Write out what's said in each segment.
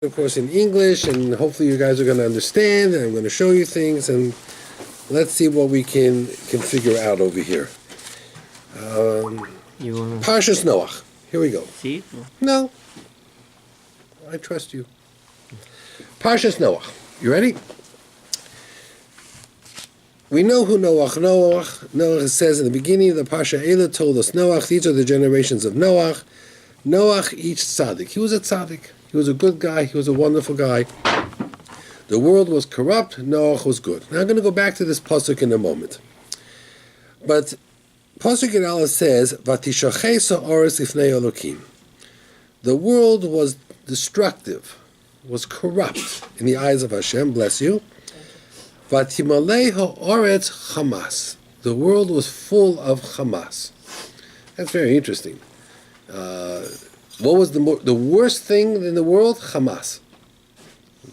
of course, in English, and hopefully you guys are going to understand, and I'm going to show you things, and let's see what we can figure out over here. Parasha's Noach. Here we go. See? No. I trust you. Parasha's Noach. You ready? We know who Noach says in the beginning of the Parasha, Elah told us Noach, these are the generations of Noach. Noach each tzaddik. He was a tzaddik. He was a good guy. He was a wonderful guy. The world was corrupt. Noach was good. Now I'm going to go back to this pasuk in a moment. But pasuk in Allah says, "Vatishachei ha'aretz ifnei Elokim." The world was destructive, was corrupt in the eyes of Hashem. Bless you. Vatimalei ha'aretz chamas. The world was full of chamas. That's very interesting. What was the worst thing in the world? Hamas.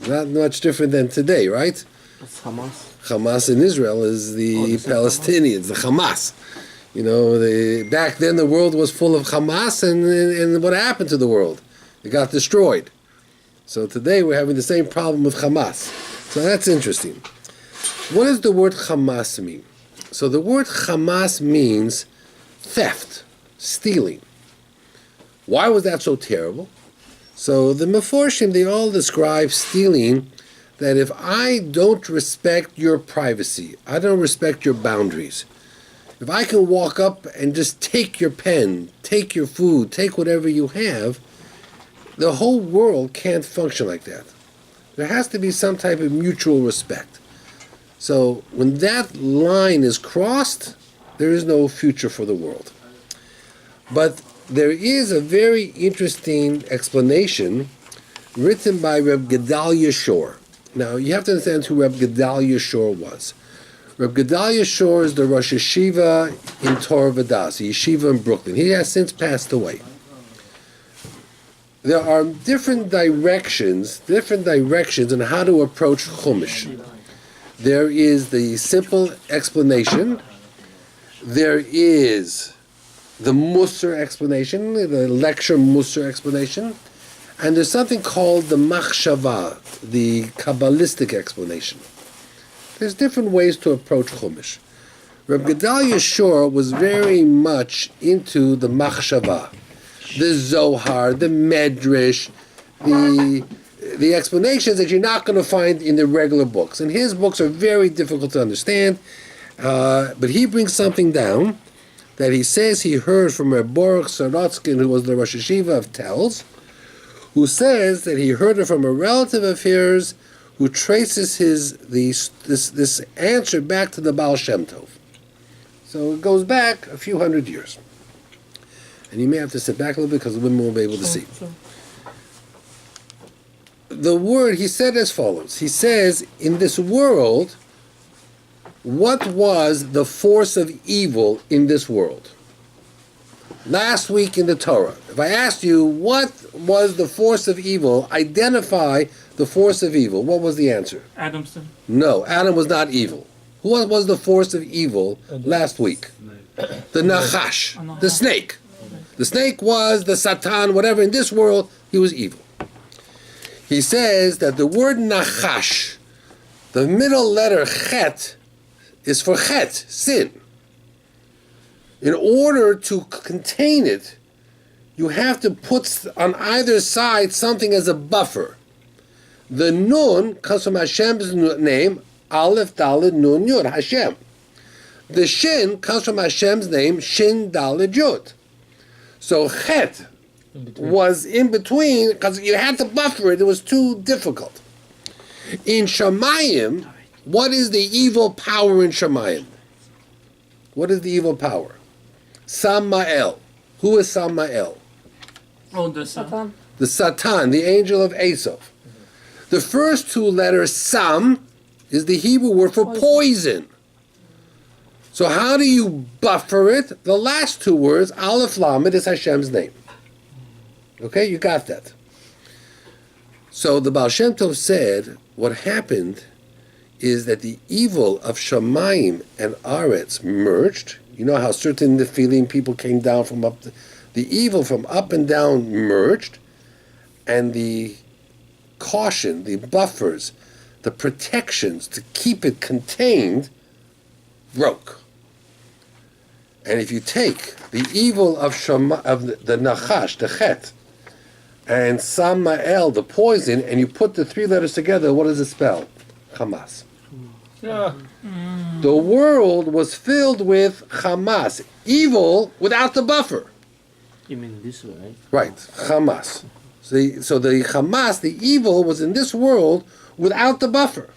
Not much different than today, right? What's Hamas? Hamas in Israel is the Palestinians, the Hamas. You know, back then the world was full of Hamas, and what happened to the world? It got destroyed. So today we're having the same problem with Hamas. So that's interesting. What does the word Hamas mean? So the word Hamas means theft, stealing. Why was that so terrible? So the Meforshim, they all describe stealing that if I don't respect your privacy, I don't respect your boundaries, if I can walk up and just take your pen, take your food, take whatever you have, the whole world can't function like that. There has to be some type of mutual respect. So when that line is crossed, there is no future for the world. But there is a very interesting explanation written by Reb Gedalia Shor. Now, you have to understand who Reb Gedalia Shor was. Reb Gedalia Shor is the Rosh Yeshiva in Torah Vodaas, a yeshiva in Brooklyn. He has since passed away. There are different directions on how to approach Chumash. There is the simple explanation. There is the Musar explanation, the lecture Musar explanation, and there's something called the Machshava, the Kabbalistic explanation. There's different ways to approach Chumash. Reb Gedalia Shor was very much into the Machshava, the Zohar, the Medrash, the explanations that you're not going to find in the regular books. And his books are very difficult to understand, but he brings something down that he says he heard from Reb Baruch Sorotskin, who was the Rosh Yeshiva of Telz, who says that he heard it from a relative of his who traces this answer back to the Baal Shem Tov. So it goes back a few hundred years. And you may have to sit back a little bit because the women won't be able to see. The word, he said as follows. He says, in this world, what was the force of evil in this world? Last week in the Torah, if I asked you what was the force of evil, identify the force of evil, what was the answer? Adam's sin. No, Adam was not evil. What was the force of evil last week? The Nachash, the snake. The snake was the Satan, whatever. In this world, he was evil. He says that the word Nachash, the middle letter Chet, is for chet, sin. In order to contain it, you have to put on either side something as a buffer. The Nun comes from Hashem's name, Aleph, Daled, Nun, Yud, Hashem. The Shin comes from Hashem's name, Shin, Daled, Yud. So chet was in between, because you had to buffer it, it was too difficult. In Shamayim, what is the evil power in Shamayim? What is the evil power? Samael. Who is Samael? Oh, the Satan. The Satan, the angel of Esau. The first two letters, Sam, is the Hebrew word for poison. So how do you buffer it? The last two words, Aleph Lamed, is Hashem's name. Okay, you got that. So the Baal Shem Tov said, what happened is that the evil of Shamayim and Aretz merged. You know how certain Nephilim people came down from up, the evil from up and down merged, and the caution, the buffers, the protections to keep it contained broke. And if you take the evil of the Nachash, the Chet, and Samael, the poison, and you put the three letters together, what does it spell? Hamas. Yeah. The world was filled with Hamas, evil without the buffer. You mean this way, right? Right, Hamas. So the Hamas, the evil, was in this world without the buffer.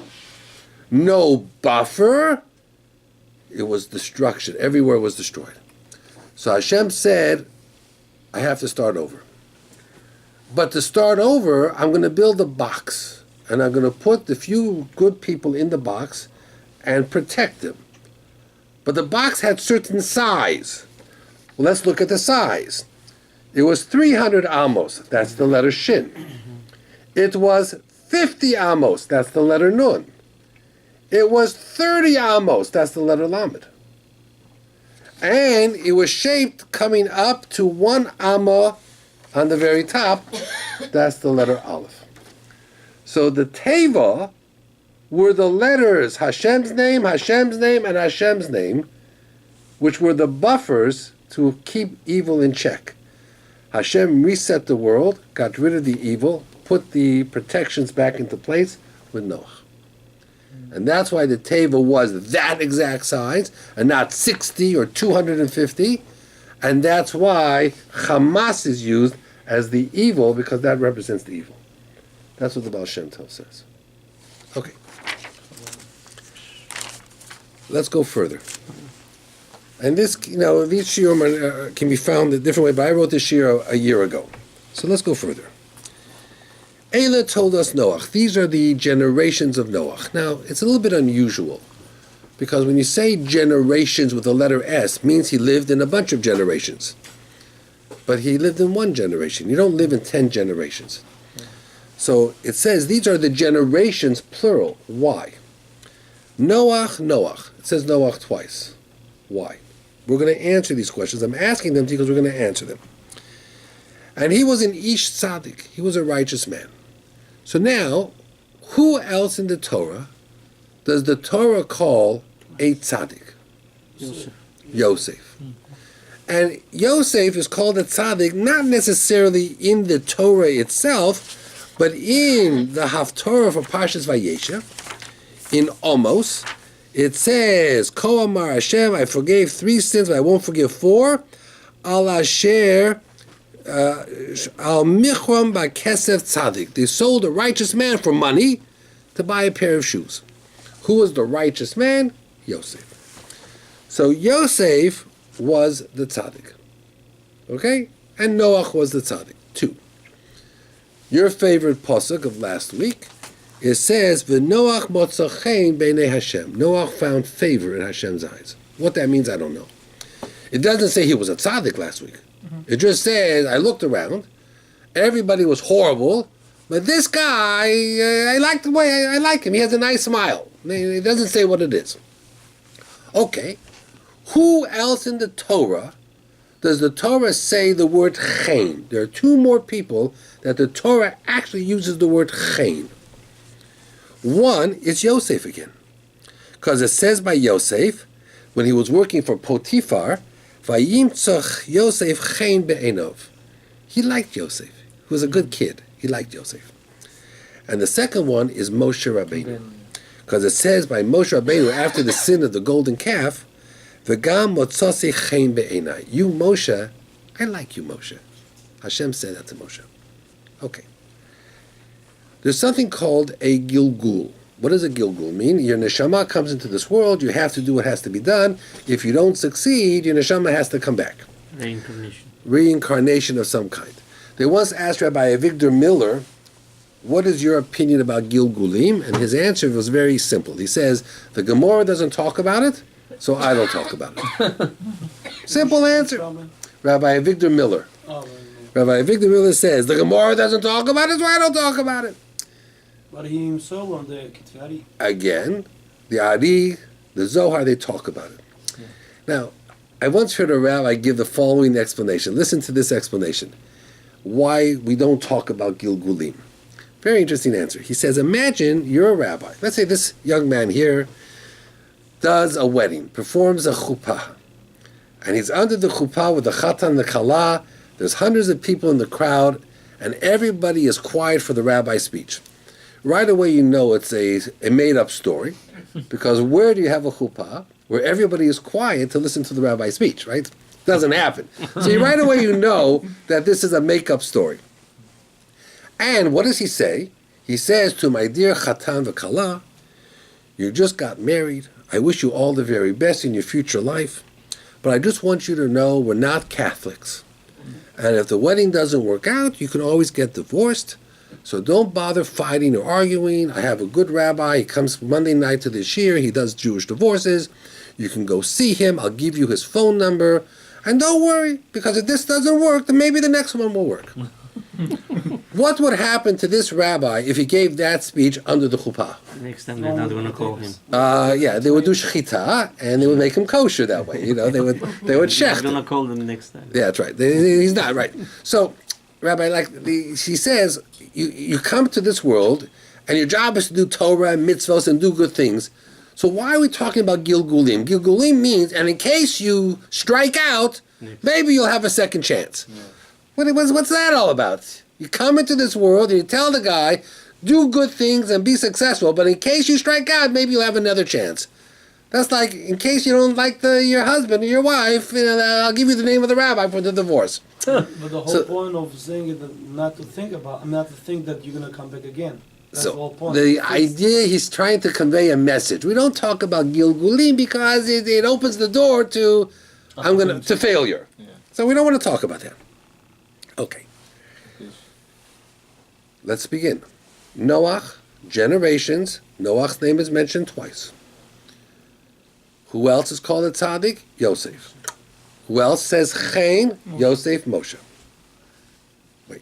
No buffer, it was destruction. Everywhere was destroyed. So Hashem said, I have to start over. But to start over, I'm going to build a box. And I'm going to put the few good people in the box and protect them. But the box had certain size. Well, let's look at the size. It was 300 amos. That's the letter Shin. It was 50 amos. That's the letter Nun. It was 30 amos. That's the letter Lamed. And it was shaped coming up to 1 amma on the very top. That's the letter Aleph. So the Teva were the letters Hashem's name, and Hashem's name, which were the buffers to keep evil in check. Hashem reset the world, got rid of the evil, put the protections back into place with Noah. And that's why the Teva was that exact size, and not 60 or 250. And that's why Hamas is used as the evil, because that represents the evil. That's what the Baal Shem Tov says. Okay. Let's go further. And this, these shiurim can be found a different way, but I wrote this shiur a year ago. So let's go further. Eila told us Noach. These are the generations of Noach. Now, it's a little bit unusual, because when you say generations with the letter S, means he lived in a bunch of generations. But he lived in one generation. You don't live in 10 generations. So it says these are the generations, plural. Why? Noach. It says Noach twice. Why? We're going to answer these questions. I'm asking them because we're going to answer them. And he was an Ish Tzaddik. He was a righteous man. So now, who else in the Torah does the Torah call a Tzaddik? Yosef. And Yosef is called a Tzaddik not necessarily in the Torah itself, but in the Haftorah for Parshas Vayeshev, in Omos, it says, Ko Amar Hashem, I forgave 3 sins, but I won't forgive 4. Al Asher, Al Michram Ba'Kesef Tzaddik. They sold a righteous man for money to buy a pair of shoes. Who was the righteous man? Yosef. So Yosef was the tzaddik. Okay? And Noach was the tzaddik. 2. Your favorite pasuk of last week, it says, V'Noach motza chen b'nei Hashem. Noach found favor in Hashem's eyes. What that means, I don't know. It doesn't say he was a tzaddik last week. It just says, I looked around, everybody was horrible, but this guy, I like the way, I like him. He has a nice smile. It doesn't say what it is. Okay. Who else in the Torah does the Torah say the word chen? There are 2 more people that the Torah actually uses the word chen. One is Yosef again. Because it says by Yosef, when he was working for Potiphar, Vayimtzach Yosef chen be'enov. He liked Yosef. He was a good kid. He liked Yosef. And the second one is Moshe Rabbeinu. Because it says by Moshe Rabbeinu, after the sin of the golden calf, V'gam motzasi chen be'enai. You, Moshe, I like you, Moshe. Hashem said that to Moshe. Okay. There's something called a Gilgul. What does a Gilgul mean? Your neshama comes into this world, you have to do what has to be done. If you don't succeed, your neshama has to come back. Reincarnation of some kind. They once asked Rabbi Avigdor Miller, what is your opinion about Gilgulim? And his answer was very simple. He says, the Gemara doesn't talk about it, so I don't talk about it. Simple answer. Rabbi Avigdor Miller. Rabbi Avigdor Miller says, the Gemara doesn't talk about it, so I don't talk about it. But he himself on the Ketvari. Again, the Ari, the Zohar, they talk about it. Yeah. Now, I once heard a rabbi give the following explanation. Listen to this explanation. Why we don't talk about Gilgulim. Very interesting answer. He says, imagine you're a rabbi. Let's say this young man here does a wedding, performs a chuppah. And he's under the chuppah with the chatan and the kala. There's hundreds of people in the crowd, and everybody is quiet for the rabbi's speech. Right away you know it's a made-up story, because where do you have a chuppah where everybody is quiet to listen to the rabbi's speech, right? Doesn't happen. So right away you know that this is a make-up story. And what does he say? He says to my dear chatan v'kala, you just got married. I wish you all the very best in your future life. But I just want you to know we're not Catholics. And if the wedding doesn't work out, you can always get divorced. So don't bother fighting or arguing. I have a good rabbi. He comes Monday night to the shir. He does Jewish divorces. You can go see him. I'll give you his phone number. And don't worry, because if this doesn't work, then maybe the next one will work. What would happen to this rabbi if he gave that speech under the chuppah? Next time they're not going to call him. They would do shechita, and they would make him kosher that way. You know, they would shech. They're going to call them next time. Yeah, that's right. He's not right. So, Rabbi, she says, you come to this world, and your job is to do Torah and mitzvos and do good things. So why are we talking about Gilgulim? Gilgulim means, and in case you strike out, maybe you'll have a second chance. Yeah. What's that all about? You come into this world and you tell the guy, do good things and be successful, but in case you strike out, maybe you'll have another chance. That's like, in case you don't like your husband or your wife, I'll give you the name of the rabbi for the divorce. But the whole point of saying it, not to think that you're going to come back again. That's the whole point. The idea, he's trying to convey a message. We don't talk about Gilgulim because it opens the door to failure. Yeah. So we don't want to talk about that. Okay. Let's begin. Noach, generations. Noach's name is mentioned twice. Who else is called a tzaddik? Yosef. Who else says Chain? Yosef, Moshe. Wait.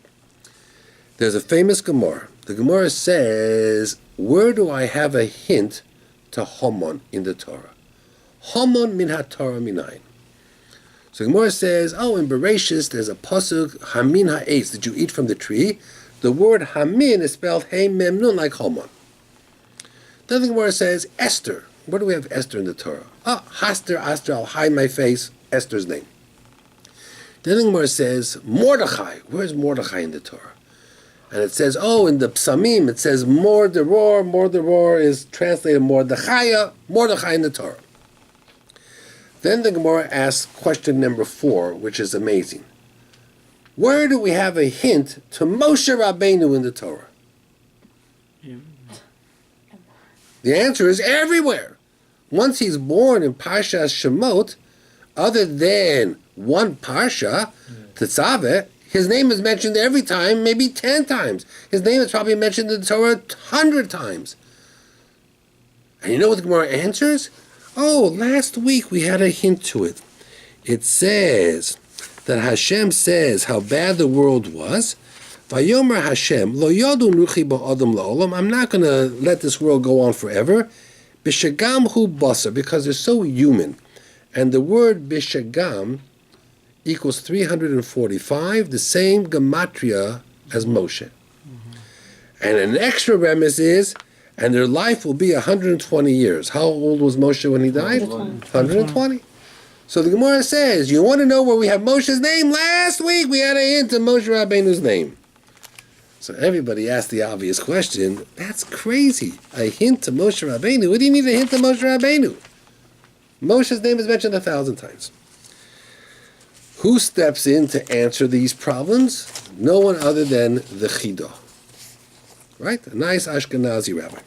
There's a famous Gemara. The Gemara says, where do I have a hint to Homon in the Torah? Homon min ha-Torah minayin. So the Gemara says, in Bereshis there's a pasuk, Hamin ha'etz, did you eat from the tree? The word Hamin is spelled Hey Mem Nun, like Homon. Then the Gemara says, Esther. Where do we have Esther in the Torah? Haster, Aster, I'll hide my face, Esther's name. Then the Gemara says, Mordechai. Where's Mordechai in the Torah? And it says, in the Psamim, it says Mordoror. Mordoror is translated Mordechai, Mordechai in the Torah. Then the Gemara asks question number 4, which is amazing. Where do we have a hint to Moshe Rabbeinu in the Torah? The answer is everywhere. Once he's born in Parasha Shemot, other than one Parsha, Tetzaveh, his name is mentioned every time, maybe 10 times. His name is probably mentioned in the Torah 100 times. And you know what the Gemara answers? Last week we had a hint to it. It says that Hashem says how bad the world was. Vayomer Hashem, lo yodu nuchi ba'adam la'olam. I'm not going to let this world go on forever. B'shagam hu basar, because they're so human. And the word b'shagam equals 345, the same gematria as Moshe. And an extra premise is, and their life will be 120 years. How old was Moshe when he died? 120. So the Gemara says, you want to know where we have Moshe's name? Last week we had a hint of Moshe Rabbeinu's name. So everybody asked the obvious question, that's crazy. A hint to Moshe Rabbeinu? What do you mean a hint to Moshe Rabbeinu? Moshe's name is mentioned 1,000 times. Who steps in to answer these problems? No one other than the Chidah. Right? A nice Ashkenazi rabbi.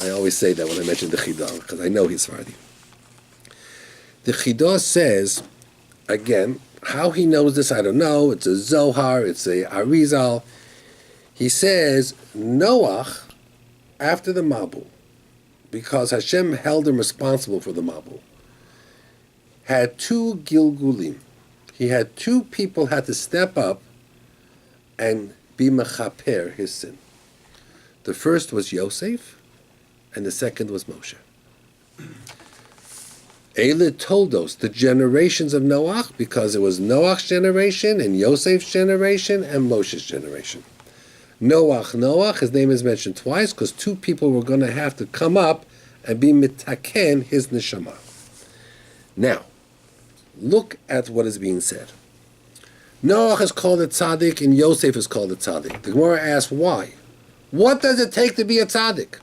I always say that when I mention the Chidah, because I know he's Sephardi. The Chidah says, again, how he knows this, I don't know. It's a Zohar, it's a Arizal. He says, Noach, after the Mabul, because Hashem held him responsible for the Mabul, had 2 Gilgulim. He had 2 people had to step up and be mechaper his sin. The first was Yosef, and the second was Moshe. Eile Toldos, the generations of Noach, because it was Noach's generation and Yosef's generation and Moshe's generation. Noach, his name is mentioned twice because two people were going to have to come up and be mitaken his neshama. Now, look at what is being said. Noach is called a tzaddik and Yosef is called a tzaddik. The Gemara asks why. What does it take to be a tzaddik?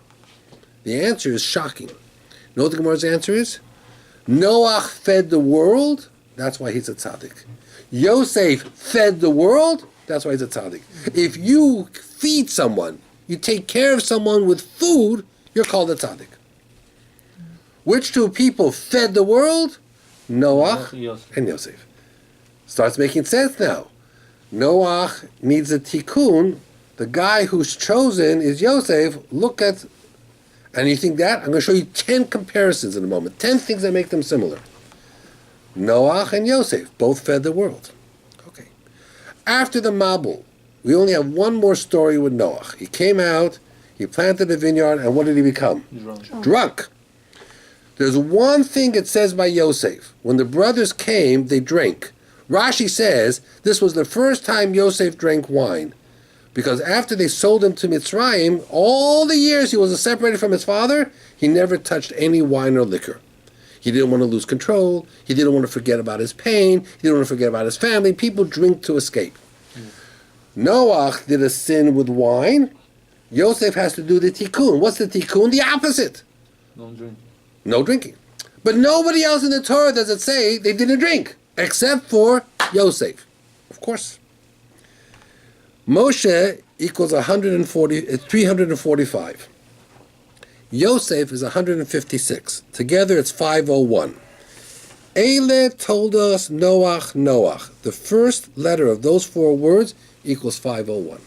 The answer is shocking. You know what the Gemara's answer is? Noach fed the world, that's why he's a tzaddik. Yosef fed the world, that's why he's a tzaddik. If you feed someone, you take care of someone with food, you're called a tzaddik. Which two people fed the world? Noach and Yosef. Starts making sense now. Noach needs a tikkun. The guy who's chosen is Yosef. Look at, and you think that? I'm going to show you 10 comparisons in a moment. 10 things that make them similar. Noach and Yosef both fed the world. Okay. After the Mabul, we only have one more story with Noach. He came out, he planted a vineyard, and what did he become? Drunk. There's one thing it says by Yosef. When the brothers came, they drank. Rashi says this was the first time Yosef drank wine. Because after they sold him to Mitzrayim, all the years he was separated from his father, he never touched any wine or liquor. He didn't want to lose control. He didn't want to forget about his pain. He didn't want to forget about his family. People drink to escape. Noach did a sin with wine. Yosef has to do the tikkun. What's the tikkun? The opposite. Don't drink. No drinking. But nobody else in the Torah does it say they didn't drink, except for Yosef. Of course. Moshe equals 345. Yosef is 156. Together it's 501. Eile told us Noach, Noach. The first letter of those four words equals 501.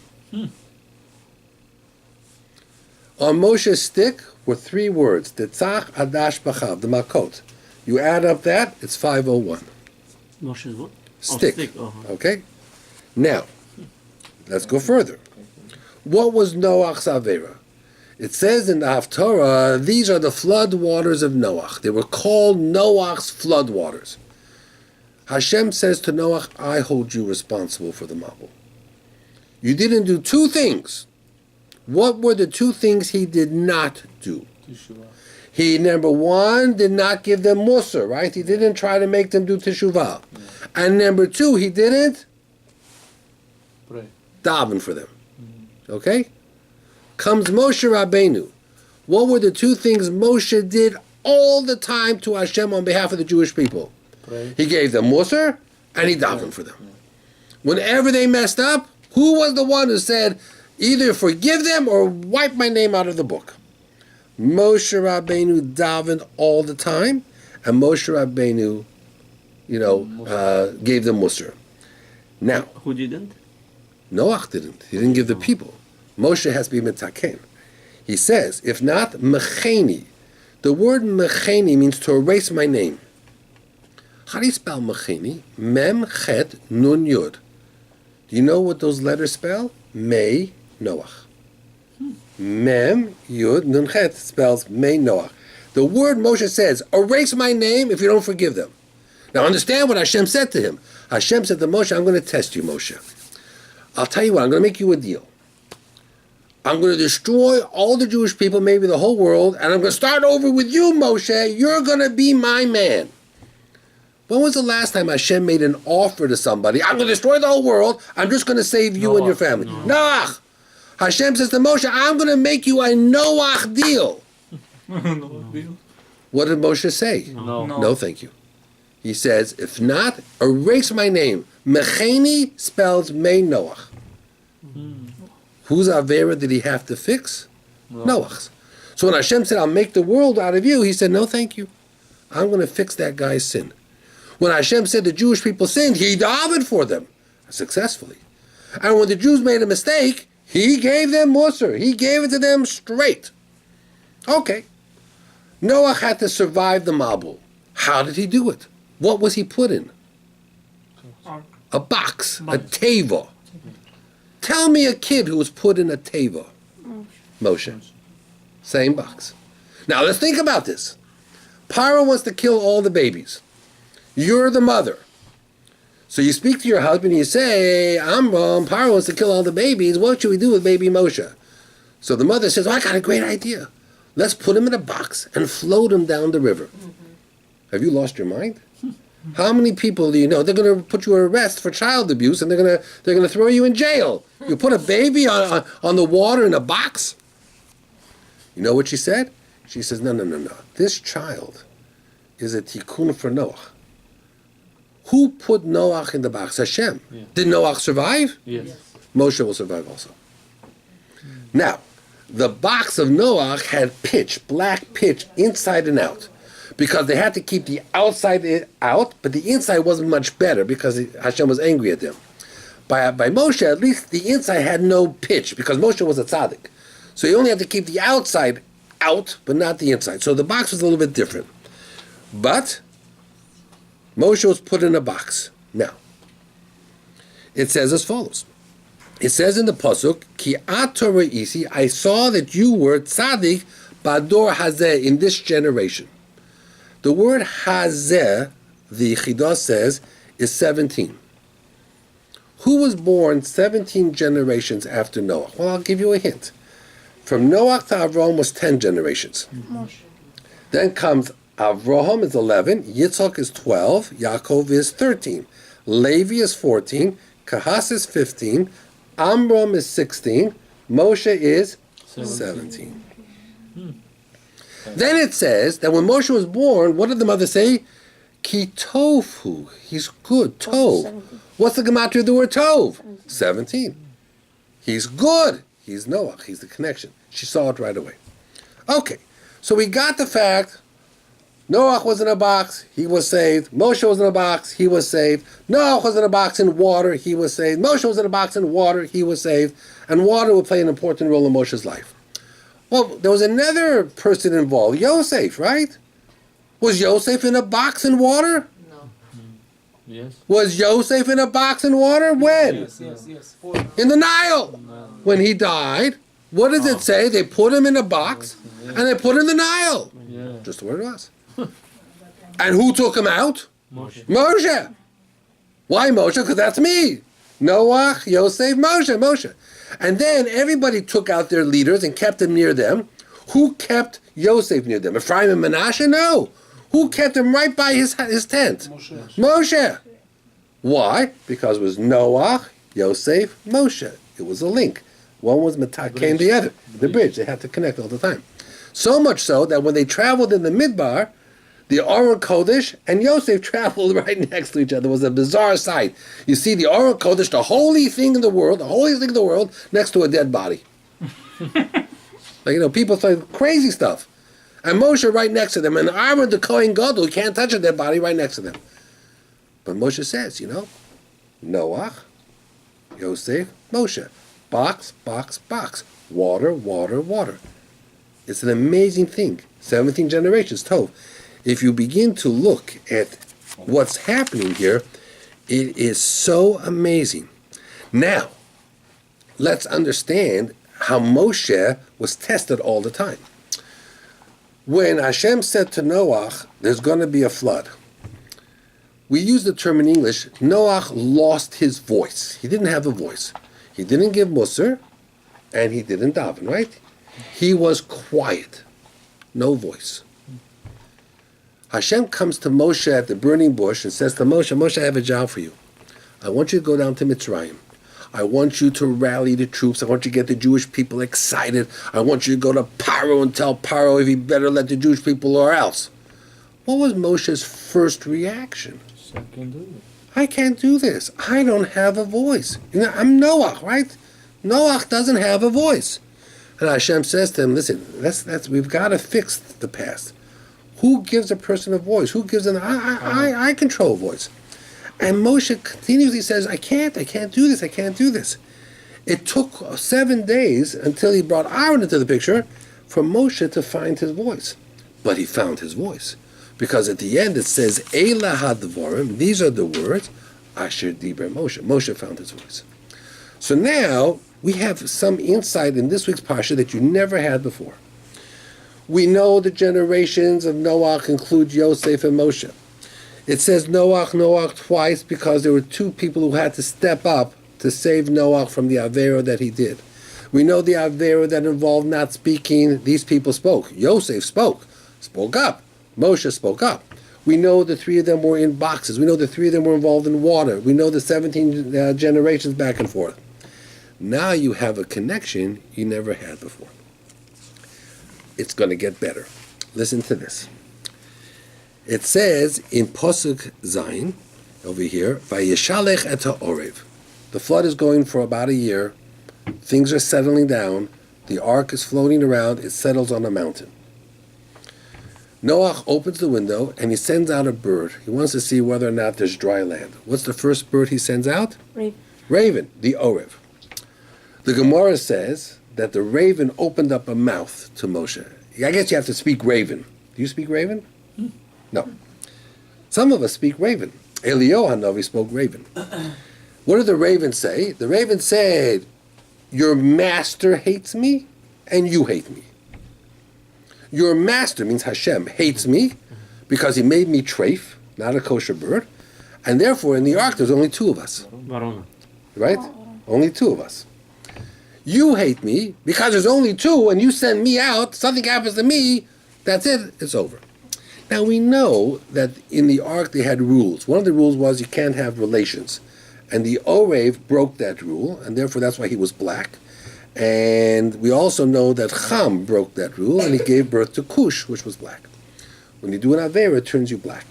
On Moshe's stick were three words, Tetzach, Adash, Bachav, the Makot. You add up that, it's 501. Moshe's what? Stick. Oh, stick. Uh-huh. Okay? Now, let's go further. What was Noach's Avera? It says in the Haftorah, these are the flood waters of Noach. They were called Noach's flood waters. Hashem says to Noach, I hold you responsible for the Mabul. You didn't do two things. What were the two things he did not do? Teshuvah. He, number one, did not give them Musar, right? He didn't try to make them do Teshuvah. Yeah. And number two, he didn't Pray. daven for them. Okay? Comes Moshe Rabbeinu. What were the two things Moshe did all the time to Hashem on behalf of the Jewish people? Pray. He gave them Musar and he davened for them. Whenever they messed up, who was the one who said, either forgive them or wipe my name out of the book? Moshe Rabbeinu davened all the time, and Moshe Rabbeinu, gave them Musar. Now, Who didn't? Noach didn't. He didn't give the people. Moshe has to be mitaken. He says, if not, mecheni. The word mecheni means to erase my name. How do you spell mecheni? Mem, chet, nun, yud. Do you know what those letters spell? Mei, Noach. Mem, Yud, Nun, Chet spells Mei, Noach. The word Moshe says, erase my name if you don't forgive them. Now understand what Hashem said to him. Hashem said to Moshe, I'm going to test you, Moshe. I'll tell you what, I'm going to make you a deal. I'm going to destroy all the Jewish people, maybe the whole world, and I'm going to start over with you, Moshe. You're going to be my man. When was the last time Hashem made an offer to somebody? I'm going to destroy the whole world. I'm just going to save you and your family. Noach. Hashem says to Moshe, I'm going to make you a Noach deal. What did Moshe say? No, thank you. He says, if not, erase my name. Mecheni spells Mei Noach. Whose Avera did he have to fix? Noach's. So when Hashem said, I'll make the world out of you, he said, no, thank you. I'm going to fix that guy's sin. When Hashem said the Jewish people sinned, he davened for them successfully. And when the Jews made a mistake, he gave them Musar. He gave it to them straight. Okay. Noach had to survive the Mabul. How did he do it? What was he put in? A box, a teva. Tell me a kid who was put in a teva. Moshe. Same box. Now let's think about this. Paro wants to kill all the babies. You're the mother. So you speak to your husband and you say, Amram, Paro wants to kill all the babies. What should we do with baby Moshe? So the mother says, I got a great idea. Let's put him in a box and float him down the river. Have you lost your mind? How many people do you know? They're going to put you in arrest for child abuse and they're going to throw you in jail. You put a baby on the water in a box? You know what she said? She says, no. This child is a tikkun for Noach. Who put Noach in the box? Hashem. Yeah. Did Noach survive? Yes. Moshe will survive also. Now, the box of Noach had pitch, black pitch, inside and out. Because they had to keep the outside out, but the inside wasn't much better because Hashem was angry at them. By Moshe, at least the inside had no pitch because Moshe was a tzaddik. So he only had to keep the outside out, but not the inside. So the box was a little bit different. But Moshe was put in a box. Now, it says as follows. It says in the pasuk, Ki ato re'isi, I saw that you were tzaddik bador hazeh, in this generation. The word hazeh, the Chidah says, is 17. Who was born 17 generations after Noah? Well, I'll give you a hint. From Noah to Avraham was 10 generations. Moshe. Then comes Avraham is 11, Yitzchak is 12, Yaakov is 13, Levi is 14, Kahas is 15, Amram is 16, Moshe is 17. Then it says that when Moshe was born, what did the mother say? Ki tofu, he's good, tov. 17. What's the gematria of the word tov? 17. He's good. He's Noach. He's the connection. She saw it right away. Okay, so we got the fact. Noach was in a box, he was saved. Moshe was in a box, he was saved. Noach was in a box in water, he was saved. Moshe was in a box in water, he was saved. And water will play an important role in Moshe's life. Well, there was another person involved, Yosef, right? Was Yosef in a box in water? No. Yes. Was Yosef in a box in water? When? Yes. In the Nile. When he died, what does it say? They put him in a box and they put him in the Nile. Yeah. Just the word it was. And who took him out? Moshe. Moshe. Why Moshe? Because that's me. Noach, Yosef, Moshe. And then everybody took out their leaders and kept them near them. Who kept Yosef near them? Ephraim and Manasseh? No. Who kept him right by his tent? Moshe. Why? Because it was Noach, Yosef, Moshe. It was a link. One was came the other. The bridge. They had to connect all the time. So much so that when they traveled in the Midbar, the Aron Kodesh and Yosef traveled right next to each other. It was a bizarre sight. You see the Aron Kodesh, the holiest thing in the world, next to a dead body. People say crazy stuff. And Moshe right next to them. And Aaron, the Kohen Gadol, can't touch a dead body right next to them. But Moshe says, Noach, Yosef, Moshe. Box, box, box. Water, water, water. It's an amazing thing. 17 generations, Tov. If you begin to look at what's happening here, it is so amazing. Now, let's understand how Moshe was tested all the time. When Hashem said to Noach, there's going to be a flood, we use the term in English, Noach lost his voice. He didn't have a voice. He didn't give Musar, and he didn't daven, right? He was quiet, no voice. Hashem comes to Moshe at the burning bush and says to Moshe, I have a job for you. I want you to go down to Mitzrayim. I want you to rally the troops. I want you to get the Jewish people excited. I want you to go to Paro and tell Paro if he better let the Jewish people or else. What was Moshe's first reaction? I can't do this. I don't have a voice. I'm Noach, right? Noach doesn't have a voice. And Hashem says to him, listen, we've got to fix the past. Who gives a person a voice? Who gives I control voice. And Moshe continuously says, I can't do this. It took 7 days until he brought Aaron into the picture for Moshe to find his voice. But he found his voice. Because at the end it says, Eila hadvarim, these are the words, Asher Diber Moshe. Moshe found his voice. So now we have some insight in this week's Parasha that you never had before. We know the generations of Noach include Yosef and Moshe. It says Noach twice because there were two people who had to step up to save Noach from the Avera that he did. We know the Avera that involved not speaking. These people spoke. Yosef spoke up. Moshe spoke up. We know the three of them were in boxes. We know the three of them were involved in water. We know the 17 generations back and forth. Now you have a connection you never had before. It's going to get better. Listen to this. It says in Posuk Zayin, over here, Vayeshalech et ha'orev. The flood is going for about a year. Things are settling down. The ark is floating around. It settles on a mountain. Noach opens the window and he sends out a bird. He wants to see whether or not there's dry land. What's the first bird he sends out? Raven, the Orev. The Gemara says that the raven opened up a mouth to Moshe. I guess you have to speak Raven. Do you speak Raven? No. Some of us speak Raven. Eliyahu Hanavi spoke Raven. What did the raven say? The raven said, your master hates me and you hate me. Your master, means Hashem, hates me because he made me treif, not a kosher bird, and therefore in the ark there's only two of us. Right? Only two of us. You hate me because there's only two and you send me out, something happens to me, that's it, it's over. Now we know that in the ark they had rules. One of the rules was you can't have relations. And the Orev broke that rule, and therefore that's why he was black. And we also know that Ham broke that rule, and he gave birth to Cush, which was black. When you do an Avera, it turns you black.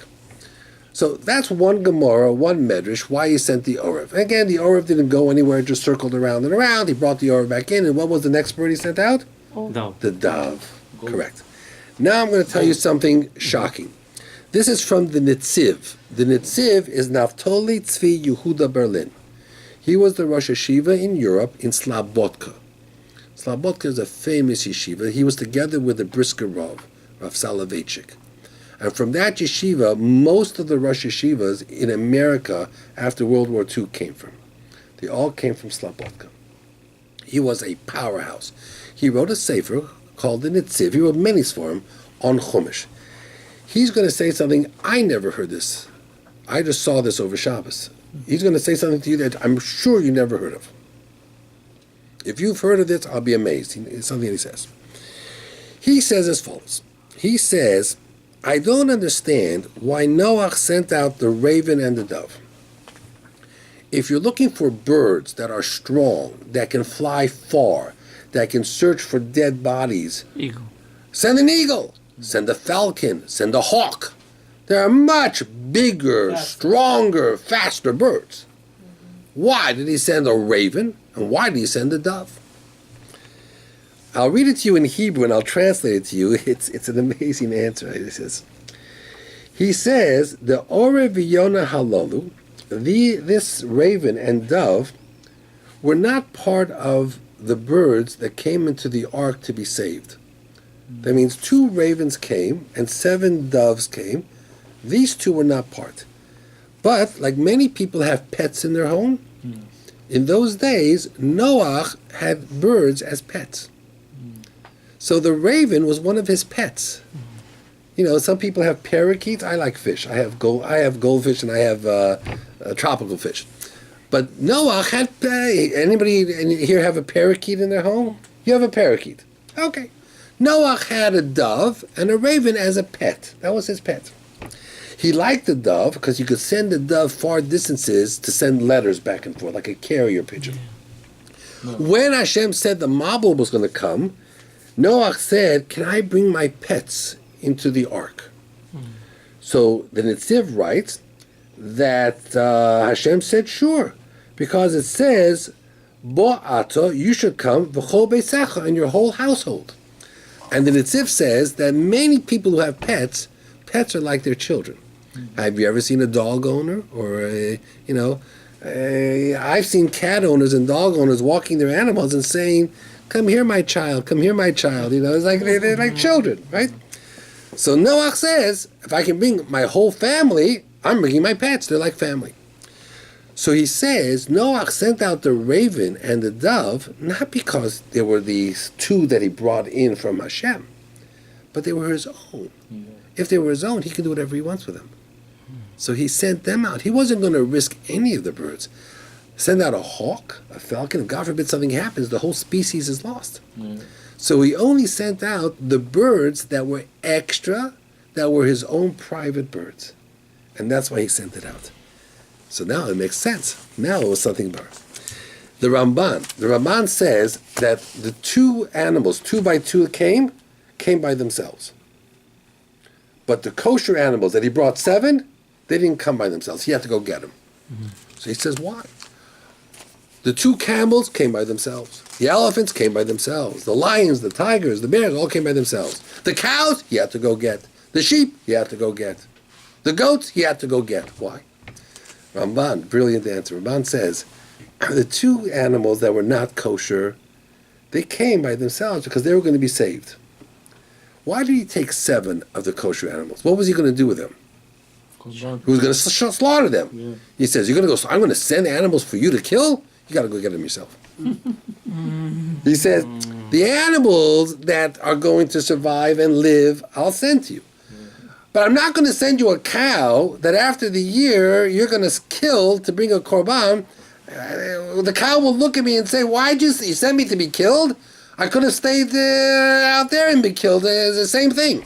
So that's one Gemara, one Medrash, why he sent the Orev. And again, the Orev didn't go anywhere, it just circled around and around. He brought the Orev back in, and what was the next bird he sent out? Dove. The dove. Correct. Now I'm going to tell you something shocking. This is from the Nitziv. The Nitziv is Naftali Tzvi Yehuda Berlin. He was the Rosh Yeshiva in Europe in Slabodka. Slabodka is a famous yeshiva. He was together with the Brisker Rav Soloveitchik. And from that yeshiva, most of the Rosh Yeshivas in America after World War II came from. They all came from Slabodka. He was a powerhouse. He wrote a sefer called the Nitziv. He wrote many svarim on Chumash. He's going to say something, I never heard this. I just saw this over Shabbos. He's going to say something to you that I'm sure you never heard of. If you've heard of this, I'll be amazed. It's something he says. He says as follows. He says, I don't understand why Noach sent out the raven and the dove. If you're looking for birds that are strong, that can fly far, that can search for dead bodies, Eagle. Send an eagle. Send a falcon, send a hawk. There are much bigger, stronger, faster birds. Why did he send a raven? And why did he send a dove? I'll read it to you in Hebrew and I'll translate it to you. It's an amazing answer. He says, the Orev Yona Halalu, this raven and dove, were not part of the birds that came into the ark to be saved. That means 2 ravens came and 7 doves came. These 2 were not part. But, like many people have pets in their home, in those days, Noach had birds as pets. So the raven was one of his pets. You know, some people have parakeets. I like fish. I have goldfish and I have tropical fish. But Noach had, anybody here have a parakeet in their home? You have a parakeet. Okay. Noach had a dove and a raven as a pet. That was his pet. He liked the dove because you could send the dove far distances to send letters back and forth, like a carrier pigeon. When Hashem said the Mabul was going to come, Noach said, can I bring my pets into the ark? So the Nitziv writes that Hashem said, sure, because it says, Bo ato, you should come, v'chol beisecha, and your whole household. And the Nitziv says that many people who have pets are like their children. Have you ever seen a dog owner? Or, I've seen cat owners and dog owners walking their animals and saying, come here, my child, come here, my child. It's like they're like children, right? So Noach says, if I can bring my whole family, I'm bringing my pets. They're like family. So he says, Noach sent out the raven and the dove, not because there were these 2 that he brought in from Hashem, but they were his own. If they were his own, he could do whatever he wants with them. So he sent them out. He wasn't going to risk any of the birds. Send out a hawk, a falcon, and God forbid something happens, the whole species is lost. So he only sent out the birds that were extra, that were his own private birds. And that's why he sent it out. So now it makes sense. Now it was something better. The Ramban says that the two animals, 2 by 2 came by themselves. But the kosher animals that he brought 7, they didn't come by themselves. He had to go get them. So he says, why? The 2 camels came by themselves. The elephants came by themselves. The lions, the tigers, the bears all came by themselves. The cows, he had to go get. The sheep, he had to go get. The goats, he had to go get. Why? Ramban, brilliant answer. Ramban says, the 2 animals that were not kosher, they came by themselves because they were going to be saved. Why did he take 7 of the kosher animals? What was he going to do with them? He was going to slaughter them. Yeah. He says, "You're going to go. I'm going to send animals for you to kill. You got to go get them yourself." He says, "The animals that are going to survive and live, I'll send to you. But I'm not going to send you a cow that after the year you're going to kill to bring a korban. The cow will look at me and say, why'd you send me to be killed? I could have stayed out there and been killed. It's the same thing."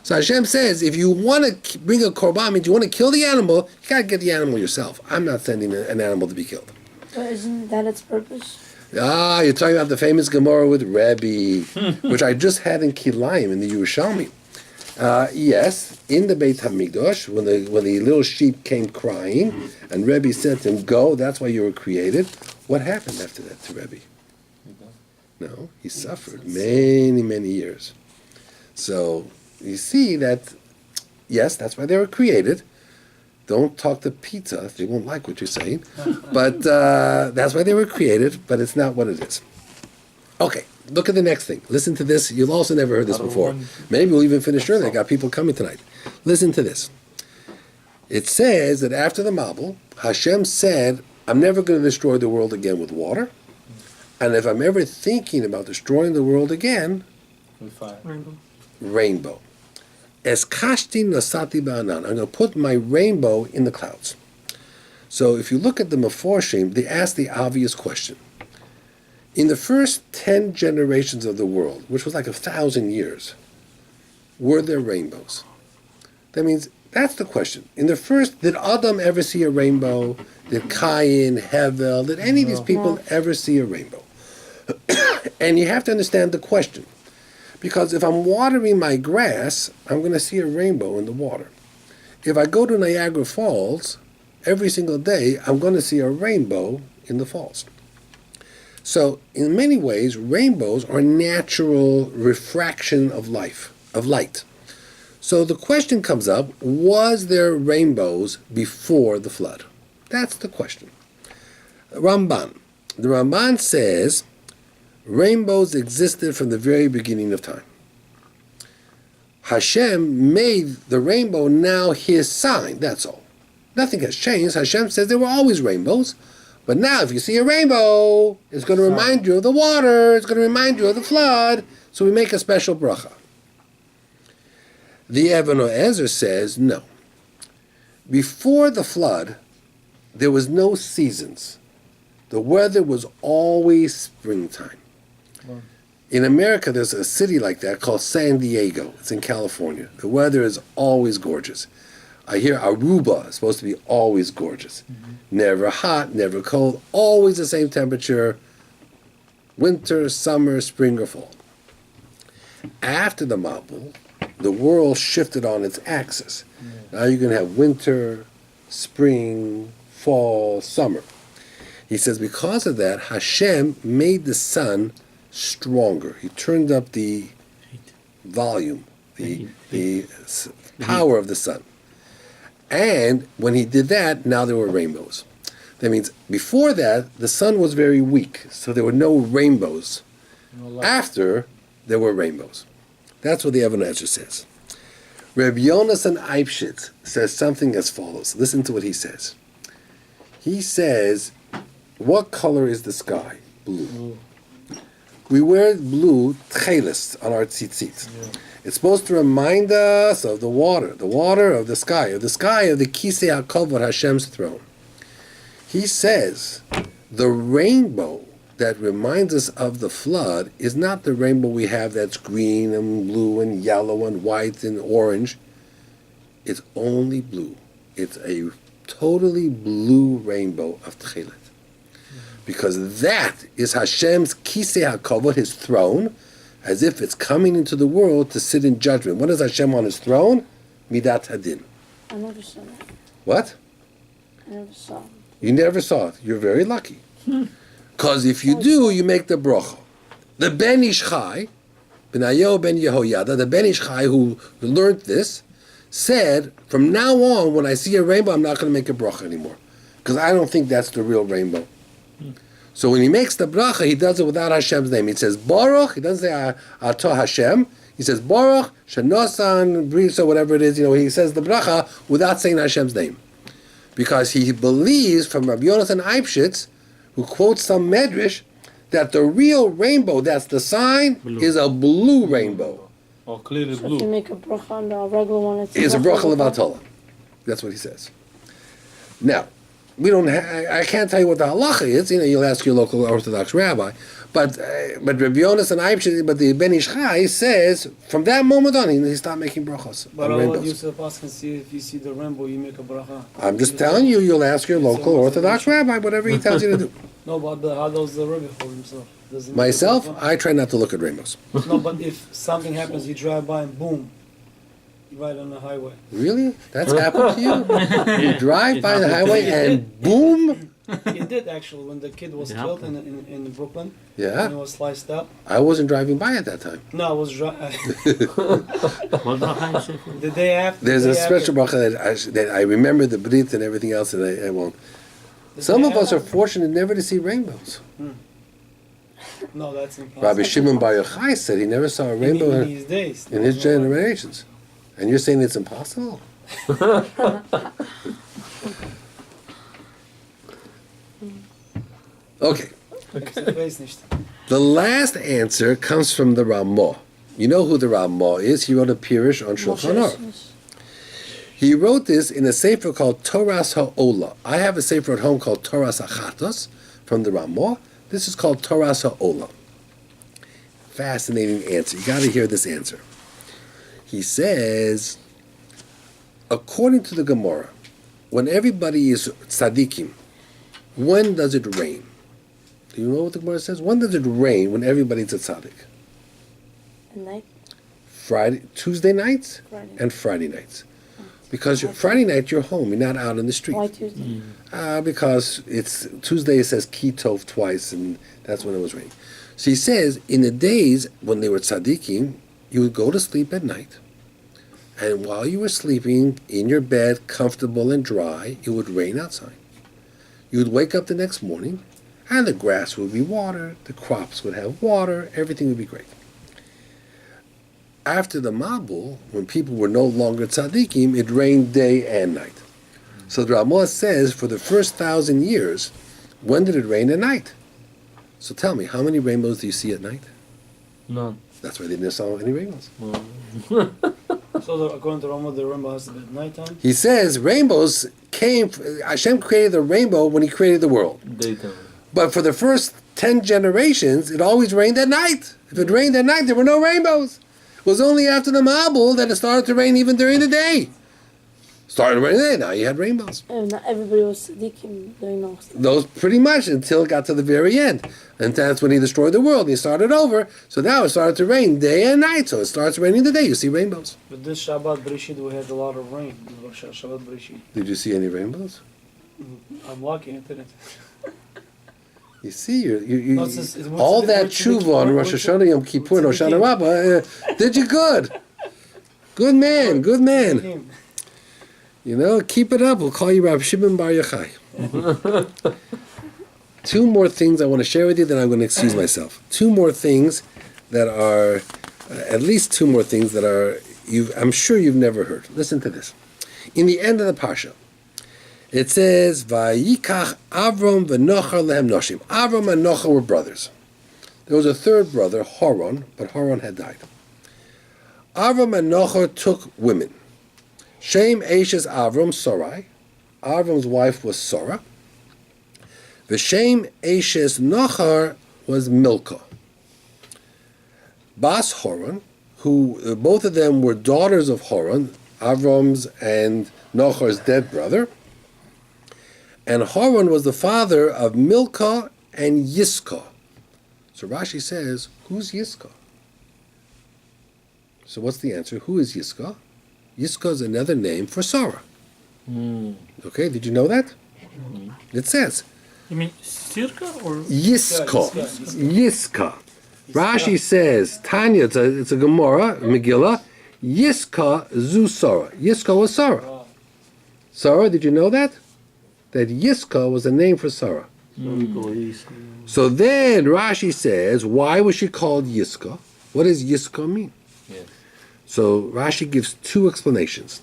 So Hashem says, if you want to bring a korban, means you want to kill the animal, you got to get the animal yourself. I'm not sending an animal to be killed. But isn't that its purpose? Ah, you're talking about the famous Gemara with Rabbi, which I just had in Kilayim in the Yerushalmi. Yes, in the Beit HaMikdash, when the little sheep came crying, and Rabbi said to him, "Go, that's why you were created." What happened after that to Rabbi? No, he suffered many, many years. So you see that, yes, that's why they were created. Don't talk to pizza; they won't like what you're saying. But that's why they were created. But it's not what it is. Okay. Look at the next thing. Listen to this. You've also never heard this before. Maybe we'll even finish early. I got people coming tonight. Listen to this. It says that after the Mabul, Hashem said, I'm never going to destroy the world again with water. And if I'm ever thinking about destroying the world again, With fire. rainbow. Eskashti nasati ba'anan. I'm going to put my rainbow in the clouds. So if you look at the Meforshim, they ask the obvious question. In the first 10 generations of the world, which was like 1,000 years, were there rainbows? That means, that's the question. In the first, did Adam ever see a rainbow? Did Cain, Hevel, did any of these people ever see a rainbow? And you have to understand the question. Because if I'm watering my grass, I'm going to see a rainbow in the water. If I go to Niagara Falls, every single day, I'm going to see a rainbow in the falls. So, in many ways, rainbows are natural refraction of light. So the question comes up, was there rainbows before the flood? That's the question. Ramban. The Ramban says, rainbows existed from the very beginning of time. Hashem made the rainbow now his sign, that's all. Nothing has changed. Hashem says there were always rainbows. But now, if you see a rainbow, it's going to remind you of the water, it's going to remind you of the flood, so we make a special bracha. The Even Ezer says, no. Before the flood, there was no seasons. The weather was always springtime. Wow. In America, there's a city like that called San Diego. It's in California. The weather is always gorgeous. I hear Aruba is supposed to be always gorgeous. Mm-hmm. Never hot, never cold, always the same temperature, winter, summer, spring, or fall. After the Mabul, the world shifted on its axis. Now you're going to have winter, spring, fall, summer. He says because of that, Hashem made the sun stronger. He turned up the volume, the power of the sun. And when he did that, now there were rainbows. That means before that, the sun was very weak, so there were no rainbows. After, there were rainbows. That's what the Even Ezer says. Reb Yonasan Eibshitz says something as follows. Listen to what he says. He says, what color is the sky? Blue. We wear blue tchelis on our tzitzit. Yeah. It's supposed to remind us of the water of the sky of the Kisei HaKavod, Hashem's throne. He says the rainbow that reminds us of the flood is not the rainbow we have that's green and blue and yellow and white and orange. It's only blue. It's a totally blue rainbow of Tchelet. Because that is Hashem's Kisei HaKavod, his throne, as if it's coming into the world to sit in judgment. What is Hashem on his throne? Midat Hadin. I never saw that. What? I never saw it. You never saw it. You're very lucky. Because if you do, you make the bracha. The Ben Ish Chai, Benayo ben Yehoyada, the Ben Ish Chai who learned this, said, from now on, when I see a rainbow, I'm not going to make a bracha anymore. Because I don't think that's the real rainbow. So when he makes the bracha, he does it without Hashem's name. He says Baruch. He doesn't say Ato Hashem. He says Baruch, Shenosan, Bryks, or whatever it is. He says the bracha without saying Hashem's name, because he believes from Rabbi Yonasan Eibshitz, who quotes some medrash, that the real rainbow, that's the sign, is a blue rainbow. Or clearly So if you blue. make a bracha on the regular one, It's a bracha levatala. That's what he says. Now, we don't. I can't tell you what the halacha is. You'll ask your local Orthodox rabbi. But Rabbi Yonasan Eibshitz, but the Ben Ish Chai says from that moment on he stopped making brachos But on Allah, rainbows. you supposed to see if you see the rainbow, you make a bracha. I'm just telling you. You'll ask your local Orthodox rabbi whatever he tells you to do. No, but how does the Rabbi hold himself? Does he make a Myself, bracha? I try not to look at rainbows. No, but if something happens, you drive by and boom, you ride on the highway. Really? That's happened to you? You drive by the highway and boom. It did actually when the kid was Yeah. killed in Brooklyn. Yeah. And he was sliced up. I wasn't driving by at that time. No, I was driving. What bracha you say for it? The day after. There's the a day special after- bracha that I remember the brit and everything else, and I won't. the Some day of us are after- fortunate never to see rainbows. No, that's impossible. Rabbi Shimon Bar Yochai said he never saw a rainbow in in these days. his generations. And you're saying it's impossible? Okay. The last answer comes from the Ramah. You know who the Ramah is? He wrote a Pirush on Shulchan Aruch. He wrote this in a sefer called Toras Ha'olah. I have a sefer at home called Toras Hachatos from the Ramah. This is called Toras Ha'olah. Fascinating answer. You got to hear this answer. He says, according to the Gemara, when everybody is tzaddikim, when does it rain? Do you know what the Gemara says? When does it rain when everybody's a tzaddik? At night? Tuesday nights Friday. and Friday nights. Because Friday night you're home, you're not out in the street. Why Tuesday? Because it's Tuesday. It says Kitov twice, and that's when it was raining. So he says, in the days when they were tzaddikim, you would go to sleep at night, and while you were sleeping in your bed, comfortable and dry, it would rain outside. You would wake up the next morning, and the grass would be watered, the crops would have water, everything would be great. After the Mabul, when people were no longer tzaddikim, it rained day and night. So the Ramah says, for the first 1,000 years, when did it rain at night? So tell me, how many rainbows do you see at night? None. That's why they didn't saw any rainbows. So according to Rama, the rainbow has to be at nighttime. He says rainbows came, Hashem created the rainbow when he created the world. Daytime. But for the first 10 generations, it always rained at night. If it rained at night, there were no rainbows. It was only after the Mabul that it started to rain even during the day. Started raining at night, now you had rainbows. And not everybody was tzaddikim doing those. Those pretty much until it got to the very end. And that's when he destroyed the world and he started over. So now it started to rain day and night. So it starts raining the day, you see rainbows. But this Shabbat Brishit, we had a lot of rain. Shabbat Brishit. Did you see any rainbows? I'm lucky I didn't. You see, No, it's all that tshuva on Rosh Hashanah, Yom Kippur, and Hoshana Rabbah, did you good. Good man, good man. You know, keep it up. We'll call you Rabbi Shimon Bar Yochai. Two more things I want to share with you, then I'm going to excuse myself. Two more things that are, at least two more things that are, I'm sure you've never heard. Listen to this. In the end of the Parasha, it says, Vayikach Avram v'Nochar lehem noshim. Avram and Nochar were brothers. there was a third brother, Haran, but Haran had died. Avram and Nochor took women. Shem Eshes Avram Sarai. Avram's wife was Sarah. V'Shem Eshes Nochor was Milcah. Bas Haran, who both of them were daughters of Haran, Avram's and Nochor's dead brother. And Haran was the father of Milcah and Yiscah. So Rashi says, who's Yiscah? So what's the answer? Who is Yiscah? Yiscah is another name for Sarah. Okay, did you know that? It says. You mean Sirka or? Yiscah. Yiscah. Rashi says, Tanya, it's a Gemara, Megillah, Yiscah zu Sarah. Yiscah was Sarah. Sarah, did you know that? That Yiscah was a name for Sarah. So then Rashi says, why was she called Yiscah? What does Yiscah mean? Yes. So Rashi gives two explanations.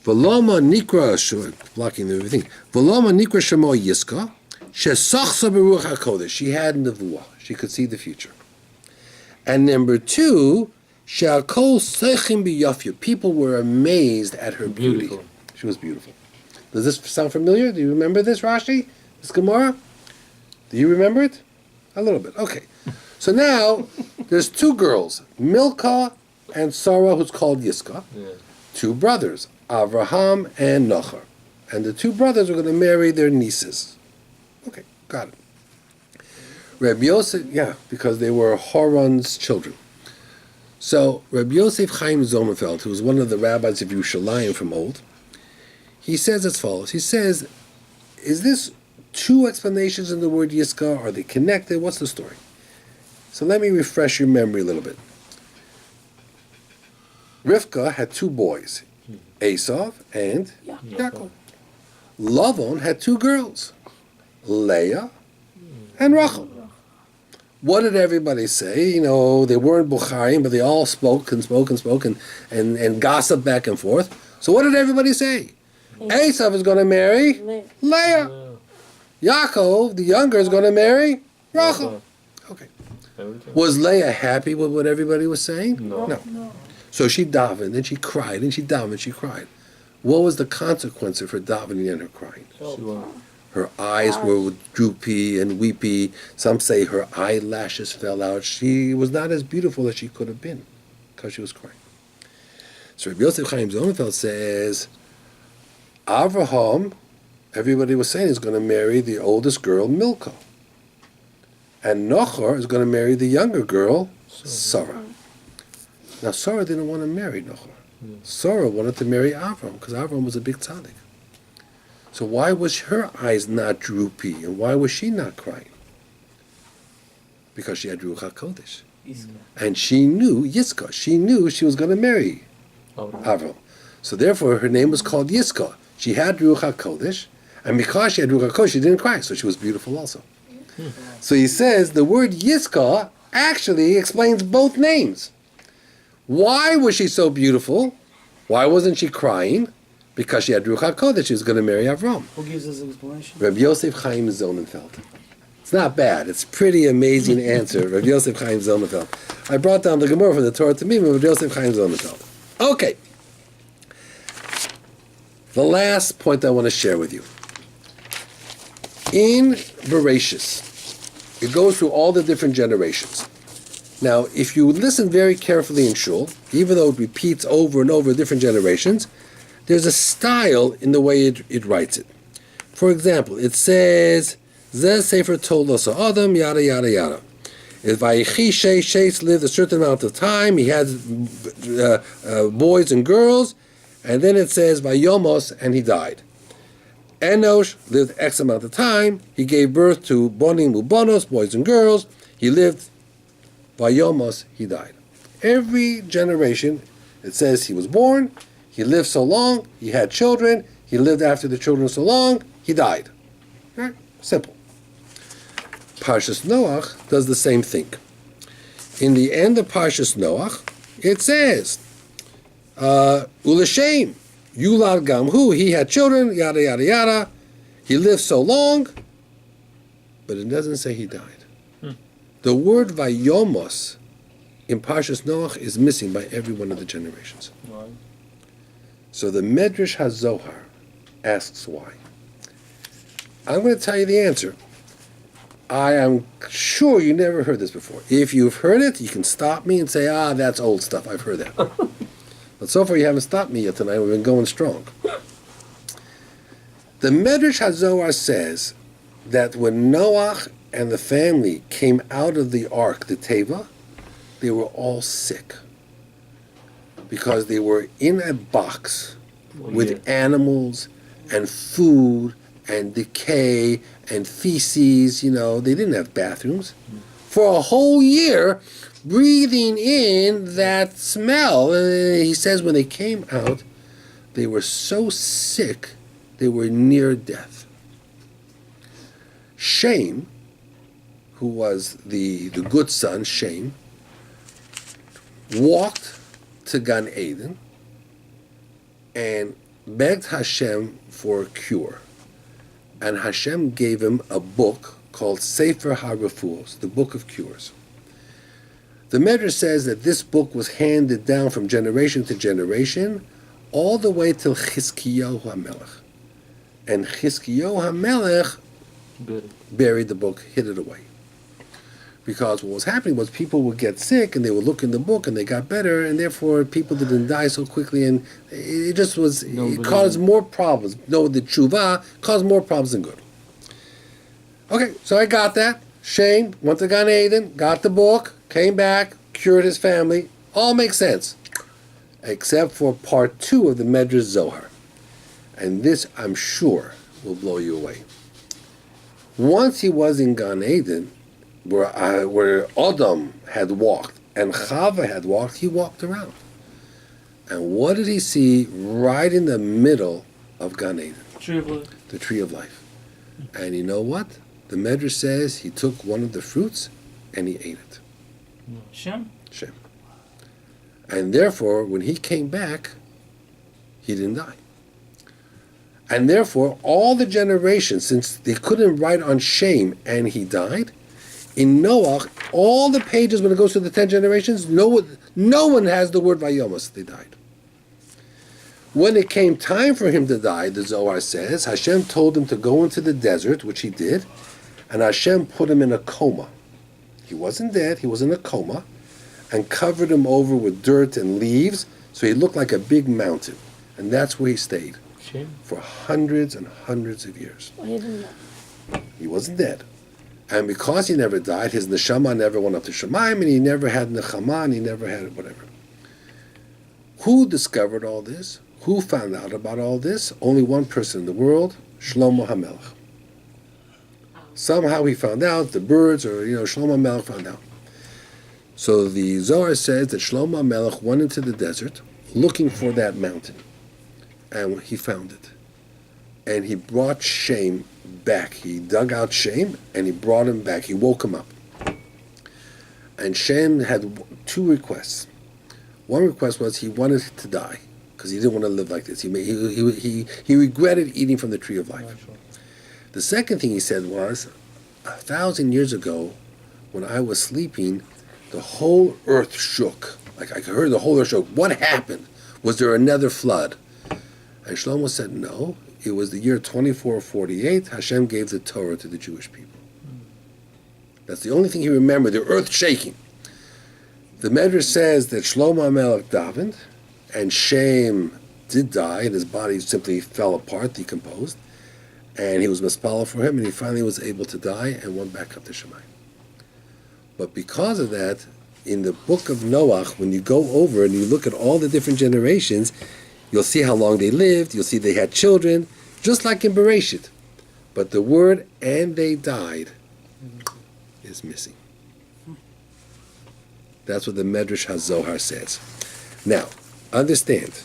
V'loma nikra, blocking everything. V'loma nikra shemo Yiscah, shesachsa beruach hakodesh. She had nevuah. She could see the future. And number two, she'akol seichim biyafya. People were amazed at her beauty. Beautiful. She was beautiful. Does this sound familiar? Do you remember this, Rashi? This Gemara? Do you remember it? A little bit. Okay. So now, there's two girls, Milcah and Sarah, who's called Yiscah. Yeah. Two brothers, Avraham and Nochor. And the two brothers are going to marry their nieces. Okay, got it. Rabbi Yosef, because they were Haran's children. So Rabbi Yosef Chaim Zomerfeld, who was one of the rabbis of Yerushalayim from old, he says as follows. He says, is this two explanations in the word Yiscah? Are they connected? What's the story? So let me refresh your memory a little bit. Rivka had two boys, Esav and Yaakov. Lavan had two girls, Leah and Rachel. What did everybody say? You know, they weren't Bukharim, but they all spoke and gossiped back and forth. So what did everybody say? Esav is going to marry Leah. Yaakov, the younger, is going to marry Rachel. Okay. Was Leah happy with what everybody was saying? No. So she davened, and she cried, and she davened, and she cried. What was the consequence of her davening and her crying? Her eyes were droopy and weepy. Some say her eyelashes fell out. She was not as beautiful as she could have been because she was crying. So Rabbi Yosef Chaim Zonenfeld says, Avraham, everybody was saying, is going to marry the oldest girl, Milcah. And Nochor is going to marry the younger girl, Sarah. Now, Sarah didn't want to marry Nochor. Sarah wanted to marry Avram because Avram was a big tzaddik. So why was her eyes not droopy and why was she not crying? Because she had Ruach HaKodesh. And she knew Yiscah. She knew she was going to marry Avram. So therefore her name was called Yiscah. She had Ruach HaKodesh, and because she had Ruach HaKodesh, she didn't cry, so she was beautiful also. So he says the word Yiscah actually explains both names. Why was she so beautiful? Why wasn't she crying? Because she had Ruach HaKodesh, she was going to marry Avram. Who gives us an explanation? Rabbi Yosef Chaim Zonenfeld. It's not bad. It's a pretty amazing answer. Rabbi Yosef Chaim Zonenfeld. I brought down the Gemara from the Torah to me, Rabbi Yosef Chaim Zonenfeld. Okay. The last point I want to share with you. In Bereshis, it goes through all the different generations. Now, if you listen very carefully in Shul, even though it repeats over and over different generations, there's a style in the way it writes it. For example, it says, Zeh Sefer Tolos Adam, yada, yada, yada. If Vayichi Sheis lived a certain amount of time, he had boys and girls, and then it says Vayomos, and he died. Enosh lived X amount of time, he gave birth to Bonim Ubonos, boys and girls, he lived Vayomos, he died. Every generation, it says he was born, he lived so long, he had children, he lived after the children so long, he died. Right? Simple. Parshas Noach does the same thing. In the end of Parshas Noach, it says, Ulashem, Yulad Gamhu, he had children, yada, yada, yada. He lived so long, but it doesn't say he died. The word Vayomos in Parshas Noach is missing by every one of the generations. Why? So the Medrash HaZohar asks why. I'm going to tell you the answer. I am sure you never heard this before. If you've heard it, you can stop me and say, that's old stuff. I've heard that. But so far you haven't stopped me yet tonight. We've been going strong. The Medrash HaZohar says that when Noach and the family came out of the ark, the Teva, they were all sick. Because they were in a box with animals and food and decay and feces, they didn't have bathrooms. For a whole year, breathing in that smell. He says when they came out, they were so sick, they were near death. Shem, who was the good son, Shem, walked to Gan Eden and begged Hashem for a cure. And Hashem gave him a book called Sefer HaRefuos, the Book of Cures. The Medrash says that this book was handed down from generation to generation all the way till Chizkiyahu HaMelech. And Chizkiyahu HaMelech buried the book, hid it away. Because what was happening was people would get sick and they would look in the book and they got better, and therefore people didn't die so quickly, and it just was, it caused more problems. No, the tshuva caused more problems than good. Okay, so I got that. Shem went to Gan Eden, got the book, came back, cured his family. All makes sense. Except for part 2 of the Medrash Zohar. And this, I'm sure, will blow you away. Once he was in Gan Eden, where Adam had walked and Chava had walked, he walked around. And what did he see right in the middle of Gan Eden? Tree of life. The tree of life. And you know what? The Medrash says he took one of the fruits and he ate it. Shem? Shem. And therefore, when he came back, he didn't die. And therefore, all the generations, since they couldn't write on Shem and he died, in Noach, all the pages, when it goes to the 10 generations, no one has the word Vayomos. They died. When it came time for him to die, the Zohar says, Hashem told him to go into the desert, which he did, and Hashem put him in a coma. He wasn't dead, he was in a coma, and covered him over with dirt and leaves, so he looked like a big mountain. And that's where he stayed for hundreds and hundreds of years. Well, he didn't know. He wasn't dead. And because he never died, his neshama never went up to Shemaim, and he never had nechama, and he never had whatever. Who discovered all this? Who found out about all this? Only one person in the world, Shlomo HaMelech. Somehow he found out, the birds, or Shlomo HaMelech found out. So the Zohar says that Shlomo HaMelech went into the desert looking for that mountain. And he found it. And he brought Shem back. He dug out Shem and he brought him back. He woke him up. And Shem had 2 requests. One request was he wanted to die because he didn't want to live like this. He regretted eating from the tree of life. The second thing he said was, 1,000 years ago, when I was sleeping, the whole earth shook. Like I heard the whole earth shook. What happened? Was there another flood? And Shlomo said, no. It was the year 2448. Hashem gave the Torah to the Jewish people. That's the only thing he remembered, the earth shaking. The Medrash says that Shlomo HaMelech davened, and Shem did die, and his body simply fell apart, decomposed, and he was mispala for him, and he finally was able to die and went back up to Shemayim. But because of that, in the book of Noach, when you go over and you look at all the different generations, you'll see how long they lived, you'll see they had children, just like in Bereshit. But the word, and they died, is missing. That's what the Medrash HaZohar says. Now, understand,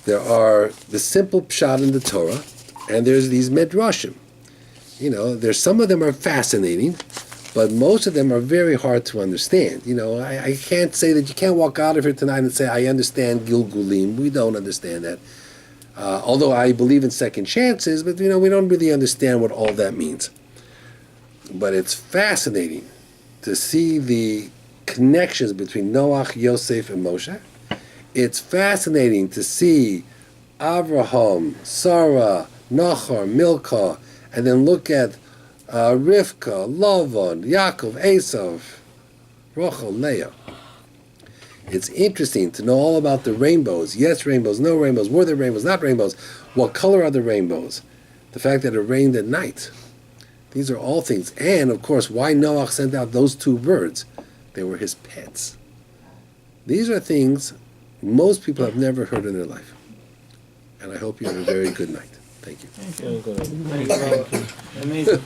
there are the simple pshat in the Torah, and there's these Medrashim. There's some of them are fascinating, but most of them are very hard to understand. I can't say that you can't walk out of here tonight and say, I understand Gilgulim. We don't understand that. Although I believe in second chances, but we don't really understand what all that means. But it's fascinating to see the connections between Noach, Yosef, and Moshe. It's fascinating to see Avraham, Sarah, Nahor, Milcah, and then look at Rivka, Lavan, Yaakov, Esav, Rachel, Leah. It's interesting to know all about the rainbows. Yes, rainbows, no rainbows, were there rainbows, not rainbows. What color are the rainbows? The fact that it rained at night. These are all things. And, of course, why Noach sent out those two birds? They were his pets. These are things most people have never heard in their life. And I hope you have a very good night. Thank you. Thank you. Amazing.